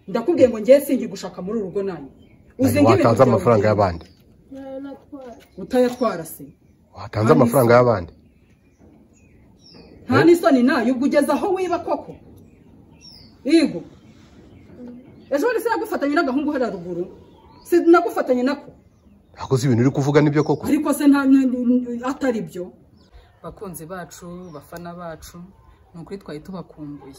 ndakubwiye ngo ngiye singi gushaka muri urugo nanyu uzi ngibi watanze amafaranga y'abandi utayatwara se watanze amafaranga y'abandi nta n'isoni nayo ubwo ugeze aho wiba koko yego ejo wari se nagufatanye n'agahungu hera ruguru si nagufatanye nako akoze ibintu uri kuvuga nibyo koko ariko se nta atari byo bakunzi bacu bafana bacu nukuri twari tubakumbuye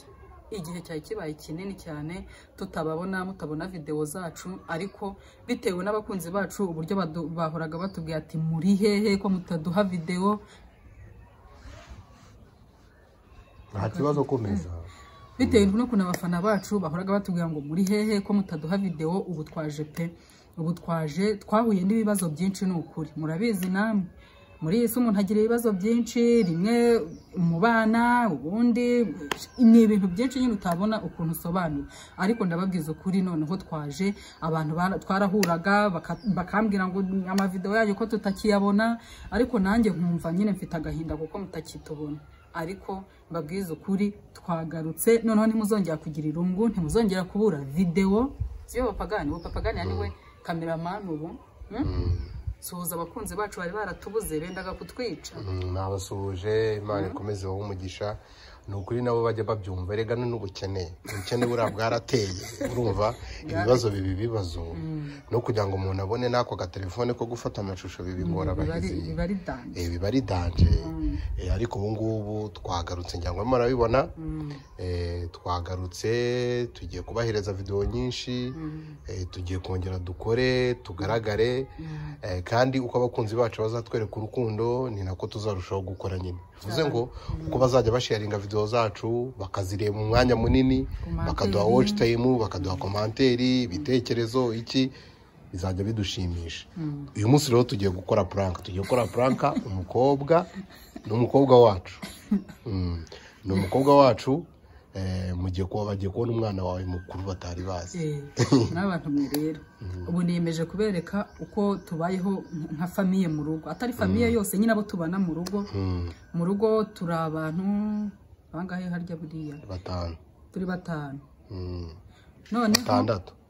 igihe cyari kibaye kinini cyane tutababona mutabona video zacu ariko bitewe n'abakunzi bacu uburyo bahoraga batubwiye ati muri hehe ko mutaduha video nta kibazo komeza bitewe n'ukuntu abafana bacu bahoraga batubwira ngo muri hehe ko mutaduha video ubu twaje pe ubu twaje twahuye n'ibibazo byinshi n'ukuri murabizi namwe muri isi umuntu agira ibibazo byinshi rimwe mu bana ubundi ni ibintu byinshi nyine utabona ukuntu usobanura ariko ndababwiza ukuri noneho twaje abantu twarahuraga bakambwira ngo amavideo yayo ko tutakiyabona ariko nanjye nkumva nyine mfite agahinda kuko mutakitubona ariko mbabwiza ukuri twagarutse noneho ntimuzongera kugira irungu ntimuzongera kubura video ziyo papagani yaniwe cameraman ubu suhuza abakunzi bacu bari baratubuze bendaga kutwica nabasuhuje Imana ikomeze wowe umugisha nukuri nabo bajya babyumva rega n'ubukene ubukene bura bwarateye urumva ibibazo bibazo no kugira ngo umuntu abone nako gatelefone ko gufata amashusho bibingora abahizi bibari danje ariko ubu ngubu twagarutse ngira ngo marabibona twagarutse tugiye kubahereza video nyinshi tugiye kongera dukore tugaragare kandi uko abakunzi bacu bazatwereka urukundo ni nako tuzarushaho gukora nyine uvuze ngo uko bazajya basharinga video zacu bakazireba mu mwanya munini bakaduha watch time bakaduha commentary bitekerezo iki bizajya bidushimisha uyu munsi rero tugiye gukora prank umukobwa wacu ni umukobwa wacu mugiye kuba bagiye kubona umwana wawe mukuru batari bazi n'abantu mwe rero ubu niyemeje kubereka uko tubayeho nka famiye mu rugo atari famiye yose nyine abo tubana mu rugo turi abantu bangahe harya buriya turi batanu none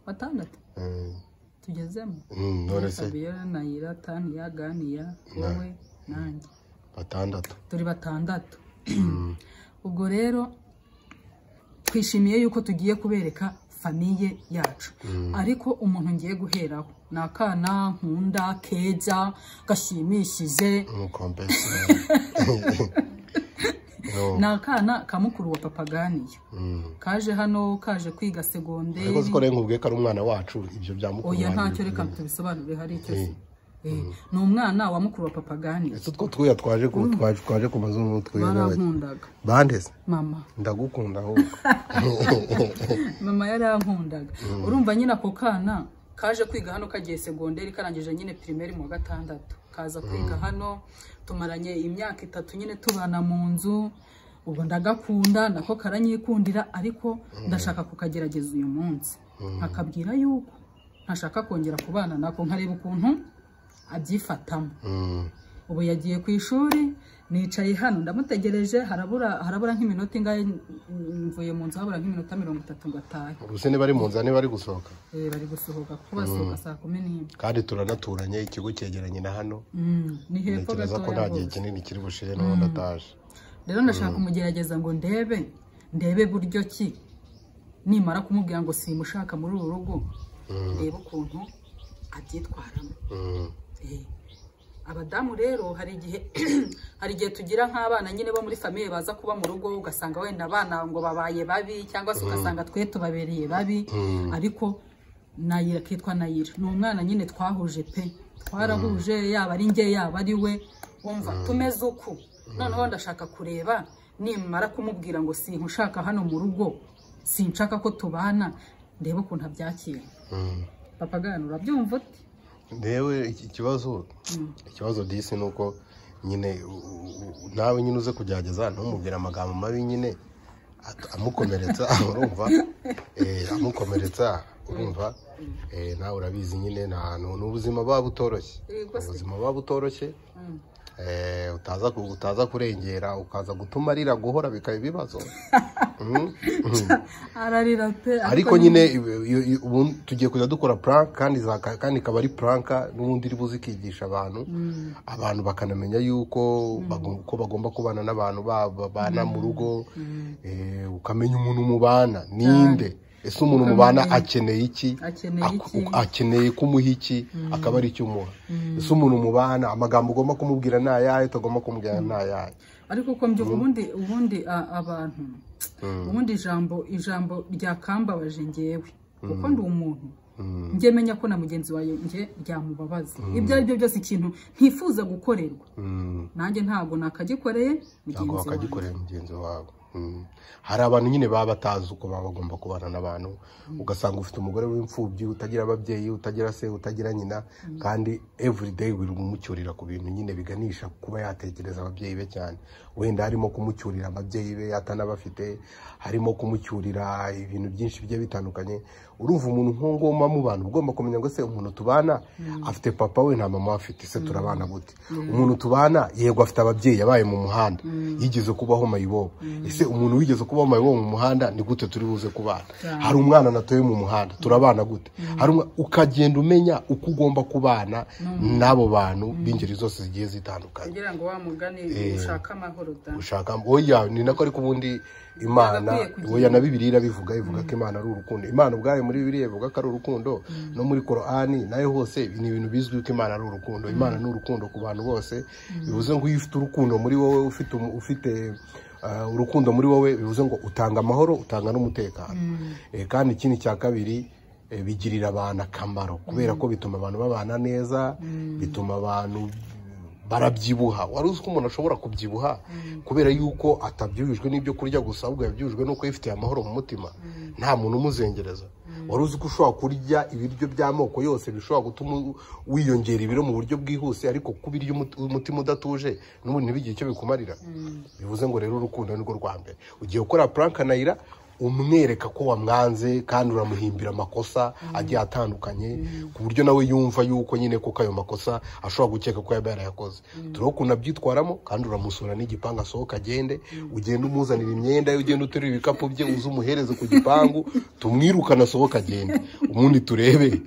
batandatu tugezemo none se Fabiola Nayira Tania Ganiya wowe nanjye turi batandatu ubwo rero twishimiye yuko tugiye kubereka famiye yacu ariko umuntu ngiye guheraho nakana nkunda keza gashimishije nakana kamukuru wa papaganiya kaje hano kaje kwiga segonderi ariko siko rero nkubwiye ko ari umwana wacu ibyo byamukuru oya ntacyo reka tubisobanure hari icyo ni umwana wa mukuru wa papaganiya utwo twiya twaje ku mazuru barankundaga bandeze mama ndagukunda ahubwo mama yarankundaga urumva nyine ako kana kaje kwiga hano kagiye segonderi karangije nyine primaire mu wa 6 kaza kwiga hano tumaranye imyaka 3 nyine tubana mu nzu ubwo ndagakunda nako karanyikundira ariko ndashaka kukagerageza uyu munsi akabwira yuko ntashaka kongera kubana nako nkareba ukuntu abyifatamo ubu yagiye ku ishuri nicaye hano ndamutegereje harabura nk'iminota ingahe mvuye mu nzu habura nk'iminota 30 ngo atahe ubuse ni bari mu nzu bari gusohoka bari gusohoka kuko basohoka saa 10 kandi turanaturanye ikigo cyegeranye na hano ni hepfo gato ko nta gihe kinini kiri bushire no ndataje rero ndashaka kumugerageza ngo ndebe buryo ki nimara kumubwira ngo simushaka muri uru rugo ndebe ukuntu abyitwaramo abadamu rero hari igihe tugira nk'abana nyine bo muri famiye baza kuba mu rugo ugasanga wenda abana ngo babaye babi cyangwa se ugasanga twe tubabereye babi ariko Nayira kitwa Nayira ni umwana nyine twahuje pe twarahuje yaba ari nge yaba ari we umva tumeze uku noneho ndashaka kureba nimara kumubwira ngo sinkushaka hano mu rugo sinshaka ko tubana ndebe ukuntu abyakira papagani urabyumva uti ndewe ikibazo disi nuko nyine nawe nyine uze kugerageza ntumubwira amagambo mabi nyine amukomeretsa urumva amukomeretsa urumva nawe urabizi nyine n'ubuzima buba butoroshye ubuzima buba butoroshye utaza kurengera ukaza gutuma arira guhora bikaba ibibazo ararira pe ariko nyine ubu tugiye kujya dukora prank kandi ikaba ari prank n'ubundi iri buzikigisha abantu bakanamenya yuko bagomba kubana n'abantu babana mu rugo ukamenya umuntu mubana ninde ese umuntu mubana akeneye iki akeneye kumuha iki akaba ari icyo umuha ese umuntu mubana amagambo ugomba kumubwira nayahe utagomba kumubwira nayahe ariko uko mbyuka ubundi abantu ubundi ijambo ryakambabaje ngewe kuko ndi umuntu njye menya ko na mugenzi wawe njye ryamubabaza ibyo ari byo byose ikintu ntifuza gukorerwa nanjye ntabwo nakagikoreye mugenzi wawe hari abantu nyine baba batazi uko baba bagomba kubana n'abantu ugasanga ufite umugore w'imfubyi utagira ababyeyi utagira se utagira nyina kandi everyday wimucyurira ku bintu nyine biganisha kuba yatekereza ababyeyi be cyane wenda harimo kumucyurira ababyeyi be atanabafite harimo kumucyurira ibintu byinshi bigiye bitandukanye urumva umuntu nk'uwo mu bantu ugomba kumenya ngo se umuntu tubana afite papa we nta mama afite se turabana gute umuntu tubana yego afite ababyeyi yabaye mu muhanda yigeze kubaho mayibobo ese umuntu wigeze kubaho mayibobo mu muhanda ni gute turi buze kubana hari umwana natoye mu muhanda turabana gute ukagenda umenya uko ugomba kubana n'abo bantu b'ingeri zose zigiye zitandukanye kugira ngo wa mugani ushaka amahoro oya ni nako ariko ubundi Imana oya na Bibiliya bivuga ko Imana ari urukundo Imana ubwayo muri Bibiliya ivuga ko ari urukundo no muri Korani nayo hose ni ibintu bizwi ko Imana ari urukundo Imana ni urukundo ku bantu bose bivuze ngo iyo ufite urukundo muri wowe ufite urukundo muri wowe bivuze ngo utanga amahoro utanga n'umutekano kandi ikindi cya kabiri bigirira abantu akamaro kubera ko bituma abantu babana neza bituma abantu barabyibuha wari uzi ko umuntu ashobora kubyibuha kubera yuko atabyujwe n'ibyo kurya gusa ahubwo yabyujwe nuko yifitiye amahoro mu mutima nta muntu umuzengereza wari uzi ko ushobora kurya ibiryo by'amoko yose bishobora gutuma wiyongera ibiro mu buryo bwihuse ariko kubirya umutima udatuje n'ubundi ntibigire icyo bikumarira bivuze ngo rero urukundo nirwo rwa mbere ugiye gukora prank Nayira umwereka ko wamwanze kandi uramuhimbira amakosa agiye atandukanye ku buryo nawe yumva yuko nyine kuko ayo makosa ashobora gukeka ko yaba yarayakoze turiho ukuntu abyitwaramo kandi uramusura n'igipangu asohoka agende ugenda umuzanira imyenda ye ugenda uterura ibikapu bye uze umuhereze ku gipangu tumwirukane asohoka agende ubundi turebe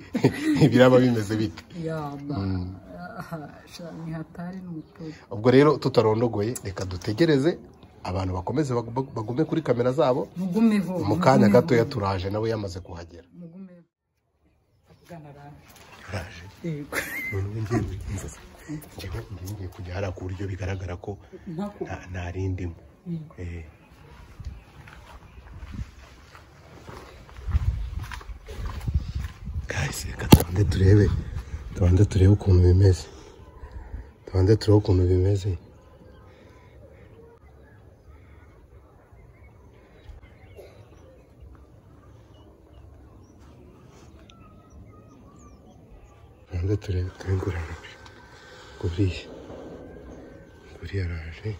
biraba bimeze bite ubwo rero tutarondogoye reka dutegereze abantu bakomeze bagume kuri kamera zabo mu kanya gatoya turaje nawe yamaze kuhagera ngiye kujya hariya ku buryo bigaragara ko ntarindimo guys reka tubanze turebe ukuntu bimeze turengurana guriya araje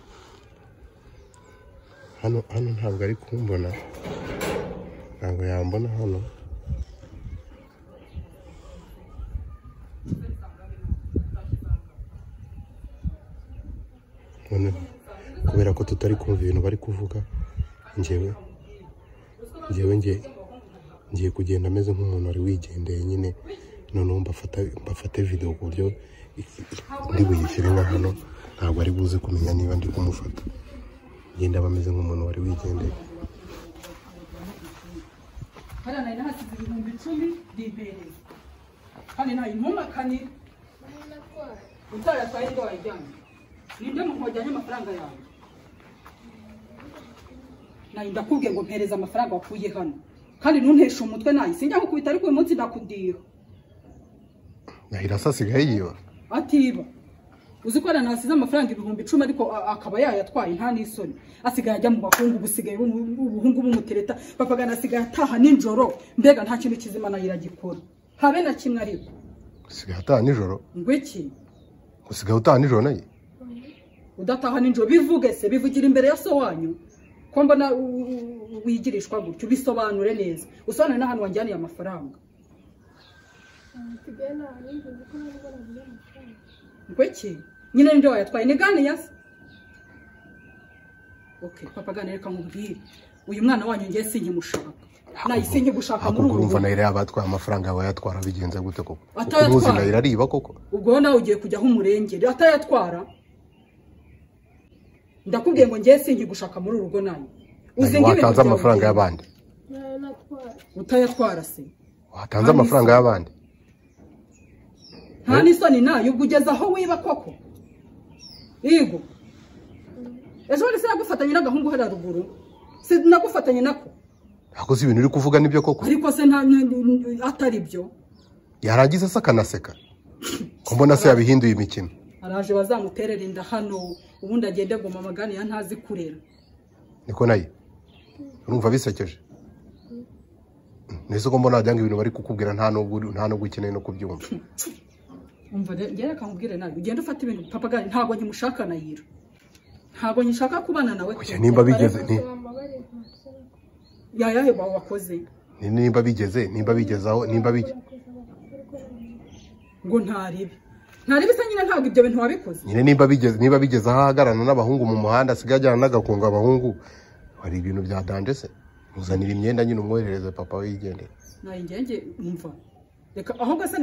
hano ntabwo ari kumbona ntabwo yambona hano kubera ko tutari kumva ibintu bari kuvuga ngiye kugenda ameze nk'umuntu wari wigendeye nyine noneho mbafate video ku buryo ndi buyishyire nka hano ntabwo ari buze kumenya niba ndi kumufata ngenda bameze nk'umuntu wari wigendeye hariya nari nahasize 10,000 bibereye kandi nayo ntumakanire utayatwaye ndo wayijyanye ninde muntu wajyanye amafaranga yawe nayo ndakubwiye ngo mpereza amafaranga wakuye hano kandi ntunteshe umutwe nayo sinjya gukubita ariko uyu munsi ndakudiha Nahira asigaye yiba atiba uzi ko nasize amafaranga 10,000 ariko akaba yayatwaye nta n'isoni asigaye ajya mu bakungu busigaye ubuhungu bumutereta papagana asigaye ataha ninjoro mbega nta kintu kizima Nayira gikora habe na kimwe ariko usigaye ataha nijoro ngwiki usigaye utaha nijoro naye udataha ninjoro bivuge se bivugira imbere ya so wanyu ko mbona wigirishwa gutyo bisobanure neza usobanure n'ahantu wanjyaniye amafaranga Ngweki nyine ndio yatwaye ni gani yase. Okay, papa gani reka nkubwire. Uyu mwana wanyu ngiye sinkimushaka. Nayisinye gushaka muri ubu. Urumva naire abatwaye amafaranga yawe yatwara bigenze gute koko? Umuzi naire ariba koko. Ubwo nawe ugiye kujya aho umurengere atayatwara. Ndakubwiye ngo ngiye sinki gushaka muri urugo nayo. Uzi watanze amafaranga y'abandi. Utayatwara se. Watanze amafaranga y'abandi. Nta nisoni nayo ubwo ugeze aho wiba koko. Yego. Ejo wese yagufatanye n'agahungu hara ruguru. Si nagufatanye nako. Ako si ibintu uri kuvuga nibyo koko. Ariko se nta atari byo. Yaragize se akanaseka. Ko mbona se yabihinduye imikino. Araje bazamuterera inda hano ubundi agende goma amagani ya ntazi kurera. Niko naye. Urumva bisekeje. Nese ko mbona ajyanga ibintu bari kukubwira nta no gukeneye no kubyumva. Umva ngere kamubwire nayo ugende ufata ibintu papa gani ntago nyimushaka nayira. Ntago nyishaka kubana nawe. Oya nimba bigeze ni. Yayahe bawo wakoze. Nimba bigezaho nimba bige. Ngo ntaribe. Ntaribe se nyine ntago ibyo bintu wabikoze. Nyine nimba bigeze ahagarana n'abahungu mu muhanda sigajyana n'agakunga abahungu. Hari ibintu bya danje se. Muzanira imyenda nyine umwoherereze papa we yigendera. Nayi ngenge umva. Reka aho gase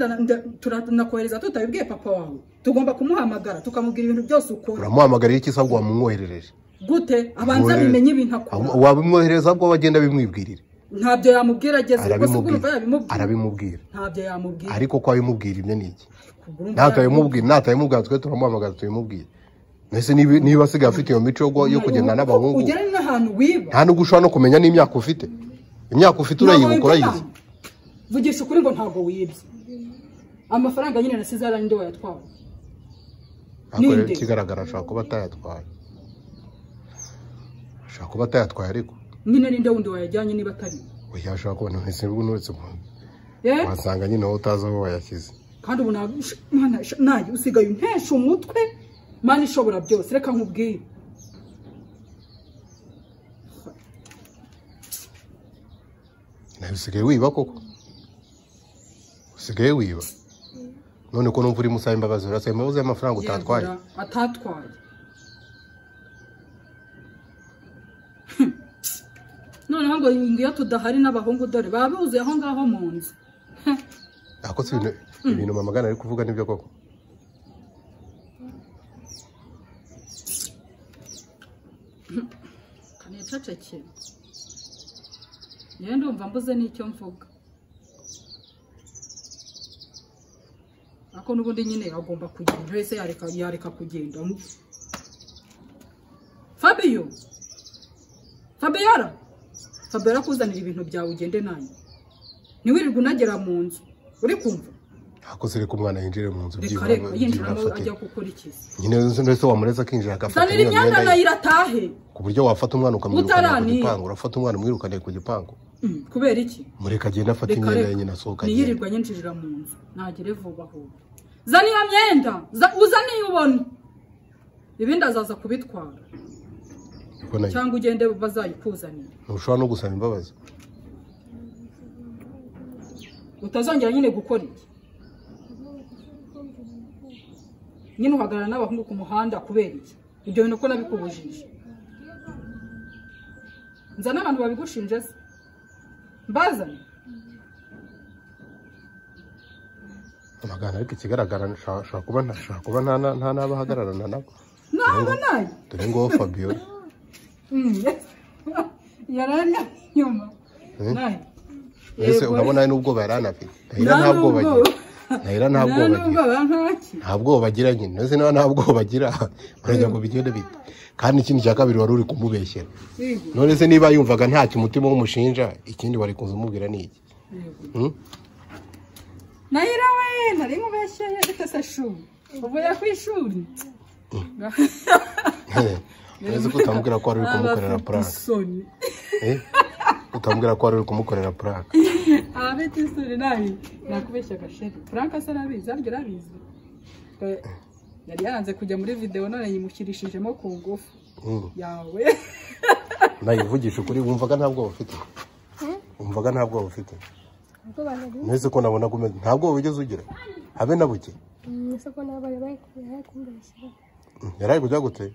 turanakohereza tutabibwiye papa wawe. Tugomba kumuhamagara tukamubwira ibintu byose ukora. Uramuhamagarira iki sabwo wamumwoherereje? Gute abanza bimenye ibintu akora. Wabimwohereza bwo bagenda bimwibwirira. Ntabyo yamubwira ageze ko sugurumva yabimubwira. Arabimubwira. Ntabyo yamubwira. Ariko ko abimubwira ibyo niki? Natayimubwira twe turamuhamagara tuyimubwira. Nese niba asigaye afite iyo mico yo kugenda n'abahungu. Ugera n'ahantu wiba. Nta nugushwa no kumenya n'imyaka ufite. Imyaka ufite urayibukora yize. Vugisha ukuri ngo ntago wibye. Amafaranga nyine nasize arandi wayatwaye. Akore kigaragara ashaka kuba atayatwaye. Ashaka kuba atayatwaye ariko. Nyine ninde wundi wayajyanye niba atari. Oya ashaka kubona ntese n'uretse mu. Eh? Wasanga nyine utaza aho wayashyize. Kandi ubu nayo usigaye untesha umutwe. Mani ishobora byose reka nkubwire. Nayo usigaye wiba koko. Usigaye wiba. None ko numva uri musaba imbabazi urasaba imbabazi y'amafaranga utatwaye. Atatwaye. None hango ngiyo tudahari n'abahungu dore babuze aho ngaho mu nzu. Ako si ibintu mamagana ari kuvuga nibyo koko. Kanececeke. Yende umva mbuze n'icyo mvuga. Ako nubundi nyine agomba kugenda wese yareka kugenda. Fabio. Fabiola kuzanira ibintu byawe ugende nayo. Niwirirwa unagera mu nzu. Uri kumva? Akoze reka umwana yinjire mu nzu byibura. Reka yinjiramo ajya gukurikiza. Nyine nese wamureza kinjira agafata. Sanira imyanda nayiratahe. Ku buryo wafata umwana ukamwirukana ku gipangu, urafata umwana umwirukane ku gipangu. Kubera iki? Mureka agenda afata imyenda nyine asohoka. Niyirirwa nyinjirira mu nzu. Ntagire vuba vuba. Zani ya myenda, uzaniye ubona. Ibindi azaza kubitwara. Cyangwa ugende bazayikuzanira. Ntushobora no gusaba imbabazi. Utazongera nyine gukora iki? Nyine uhagarara n'abahungu ku muhanda kubera iki? Ibyo bintu ko nabikubujije. Nzana abantu babigushinje se. Mbazane. Amagana ariko ikigaragara nshaka kuba nta nabahagararana nabo. Ntabwo nayo. Dore ngo Fabio. Yaranya nyuma. Nayo. Ese urabona nubwo baranafite. Nahira ntabwo bagira nyine. Nese ntabwo bagira. Barajya ngo bigende bite. Kandi ikindi cya kabiri wari uri kumubeshyera. None se niba yumvaga nta kimutima w'umushinja ikindi wari kuzumubwira niki? Nahira we nari mubeshyeye bitase shuri. Uvuye ku ishuri. Nese kutamubwira ko ari kumukorera plaque. Utambwira ko ari kumukorera plaque. Abeti isuri nayi nakubeshya gasheri. Plaque sarabizi argirabizi. Yari yaranze kujya muri video none yimushyirishijemo ku ngufu. Yawe. Nayivugisha kuri wumvaga ntabwo bafite. Wumvaga ntabwo bafite. mwese ko nabona kumeze ntabwo wigeze ugira habe na buke ese ko nabari kumbeshyera yaraye kujya gute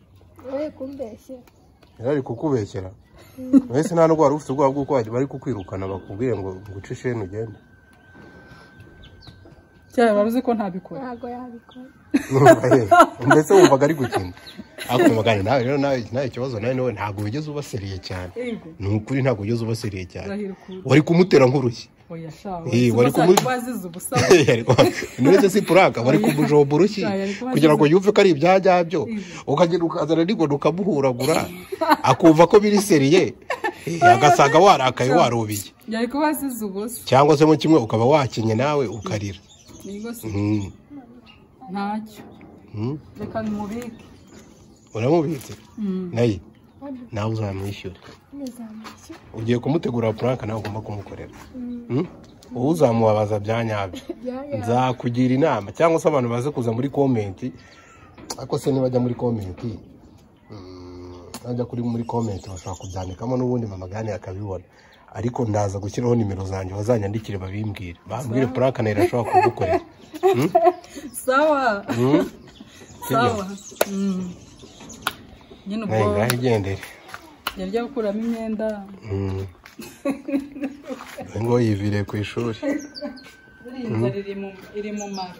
yaraye kukubeshyera wese nta ndwara ufite ubwoba bw'uko bari kukwirukana bakubwiye ngo nguce shene ugende cyane baruzi ko ntabikora ntago yabikora mbese wumvaga ari gukina ako magana nawe rero nawe ikibazo nawe ntabwo wigeze ubaseriye cyane ni ukuri ntabwo wigeze ubaseriye cyane wari kumutera nk'urushyi wari kumubaziza ubusa nuretse si puraka wari kumujomba urushyi kugira ngo yumve ko ari ibyajyabyo ukagenda ukazana n'ingondo ukamuhuragura akumva ko biri seriye agasanga warakaye warubiye yari kubaziza ubusa cyangwa se mu kimwe ukaba wakinye nawe ukarira ntacyo reka nimubike uramubitse naye nawe uzamwishyura ugiye kumutegura puranka nawe ugomba kumukorera wowe uzamubabaza bya nyabyo nzakugira inama cyangwa se abantu baze kuza muri komenti ariko se nibajya muri komenti najya kuri muri komenti bashobora kubyandikamo n'ubundi mamagani akabibona ariko ndaza gushyiraho nimero zanjye bazanyandikire babimbwire bambwire puranka nayo irashobora kugukorera sawa sawa nyine ubwo ngaho igendere yajya gukuramo imyenda ngo yivire ku ishuri iri mu mara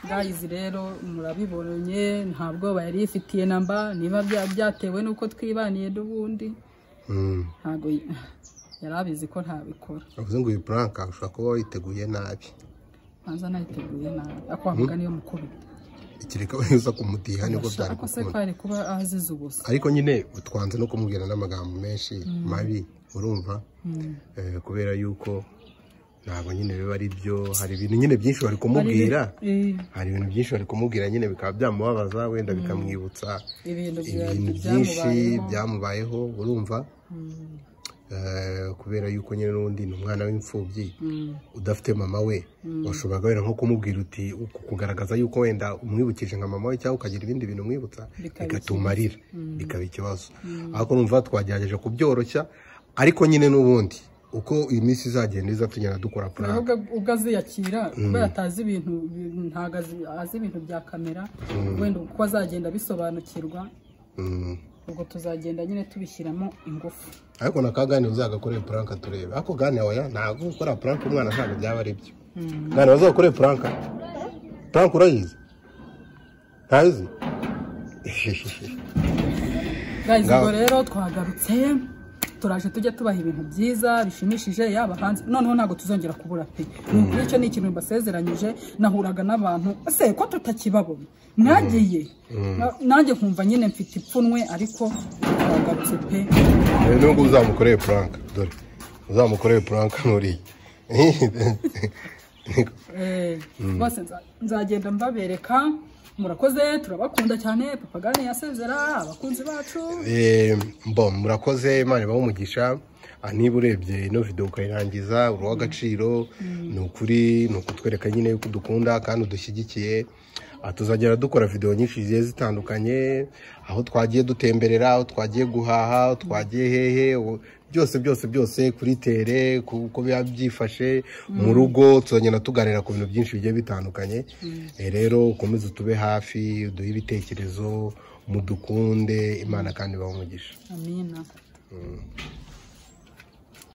guys rero murabibonye ntabwo yari ifitiye namba niba byatewe nuko twibaniye n'ubundi ntabwo yarabizi ko ntabikora avuze ngo iyi puranka ushobora kuba witeguye nabi ntaza nayiteguye nabi akwavuga niyo mukubita ikireka weza kumutiha nibwo byari ko se kwari kuba azize ubusa ariko nyine utwanze no kumubwira n'amagambo menshi mabi urumva kubera yuko ntabwo nyine biba ari byo hari ibintu nyine byinshi bari kumubwira hari ibintu byinshi bari kumubwira nyine bikaba byamubabaza wenda bikamwibutsa ibintu byinshi byamubayeho urumva kubera yuko nyine n'undi ni umwana w'imfubyi udafite mama we washoboraga wenda nko kumubwira uti kugaragaza yuko wenda umwibukije nka mama we cyangwa ukagira ibindi bintu umwibutsa bigatuma arira bikaba ikibazo ariko numva twagerageje kubyoroshya ariko nyine n'ubundi uko iyi minsi izagenda iza tugenda dukora puranka ubwo aziyakira kubera atazi ibintu ntabwo azi ibintu bya kamera wenda uko azagenda bisobanukirwa ubwo tuzagenda nyine tubishyiramo ingufu ariko nakagani uzagakorera puranka turebe ariko gani yawe ntabwo gukora puranka umwana ntabwo byaba ari byo gani bazakorera puranka urayizi ntazi guys ubwo rero twagarutse turaje tujya tubaha ibintu byiza bishimishije yaba hanze noneho ntabwo tuzongera kubura pe n'ukuri icyo ni ikintu mbasezeranyije nahuraga n'abantu ese ko tutakibabona nagiye nanjye nkumva nyine mfite ipfunwe ariko twagarutse pe nubwo uzamukoreye puranka dore uzamukoreye puranka nuriye bose nzagenda mbabereka murakoze turabakunda cyane papagani yasezera abakunzi bacu murakoze Imana ibahe umugisha niba urebye ino video ukayirangiza uri uw'agaciro ni ukuri ni ukutwereka nyine yuko udukunda kandi udushyigikiye tuzagera dukora video nyinshi zigiye zitandukanye aho twagiye dutemberera aho twagiye guhaha aho twagiye hehe byose kuri tere kuko biba byifashe mu rugo tuzagenda tuganira ku bintu byinshi bigiye bitandukanye rero ukomeze utube hafi uduhe ibitekerezo mudukunde Imana kandi ibahe umugisha amina